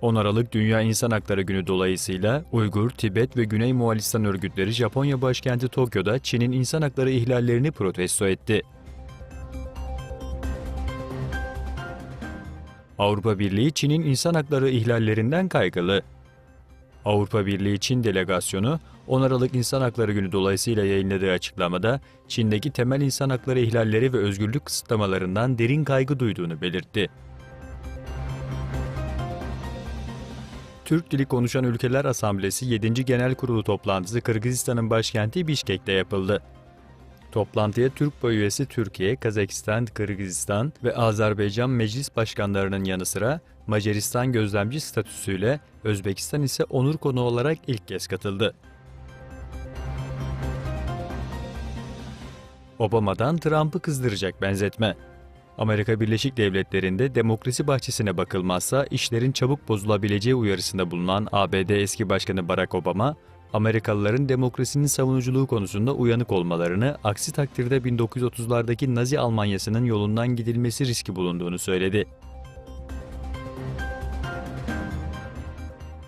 10 Aralık Dünya İnsan Hakları Günü dolayısıyla Uygur, Tibet ve Güney Moğolistan örgütleri Japonya başkenti Tokyo'da Çin'in insan hakları ihlallerini protesto etti. Avrupa Birliği, Çin'in insan hakları ihlallerinden kaygılı. Avrupa Birliği Çin Delegasyonu, 10 Aralık İnsan Hakları Günü dolayısıyla yayınladığı açıklamada, Çin'deki temel insan hakları ihlalleri ve özgürlük kısıtlamalarından derin kaygı duyduğunu belirtti. Türk Dili Konuşan Ülkeler Asamblesi 7. Genel Kurulu toplantısı Kırgızistan'ın başkenti Bişkek'te yapıldı. Toplantıya TÜRKBA üyesi Türkiye, Kazakistan, Kırgızistan ve Azerbaycan meclis başkanlarının yanı sıra Macaristan gözlemci statüsüyle Özbekistan ise onur konuğu olarak ilk kez katıldı. Obama'dan Trump'ı kızdıracak benzetme. Amerika Birleşik Devletleri'nde demokrasi bahçesine bakılmazsa işlerin çabuk bozulabileceği uyarısında bulunan ABD eski başkanı Barack Obama, Amerikalıların demokrasinin savunuculuğu konusunda uyanık olmalarını, aksi takdirde 1930'lardaki Nazi Almanyası'nın yolundan gidilmesi riski bulunduğunu söyledi.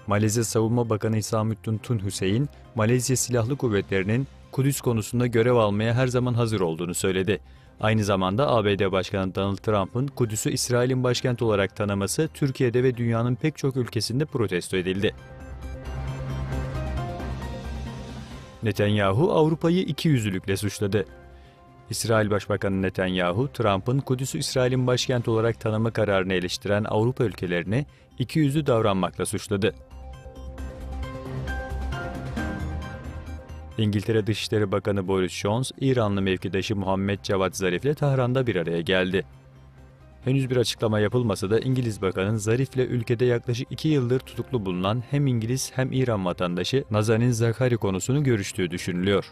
Malezya Savunma Bakanı Hüsamettin Tun Hüseyin, Malezya Silahlı Kuvvetleri'nin Kudüs konusunda görev almaya her zaman hazır olduğunu söyledi. Aynı zamanda ABD Başkanı Donald Trump'ın Kudüs'ü İsrail'in başkenti olarak tanıması Türkiye'de ve dünyanın pek çok ülkesinde protesto edildi. Netanyahu Avrupa'yı ikiyüzlülükle suçladı. İsrail Başbakanı Netanyahu, Trump'ın Kudüs'ü İsrail'in başkenti olarak tanıma kararını eleştiren Avrupa ülkelerini ikiyüzlü davranmakla suçladı. İngiltere Dışişleri Bakanı Boris Johnson, İranlı mevkidaşı Muhammed Cavad Zarif'le Tahran'da bir araya geldi. Henüz bir açıklama yapılmasa da İngiliz Bakanı'nın Zarif'le ülkede yaklaşık 2 yıldır tutuklu bulunan hem İngiliz hem İran vatandaşı Nazanin Zaghari konusunu görüştüğü düşünülüyor.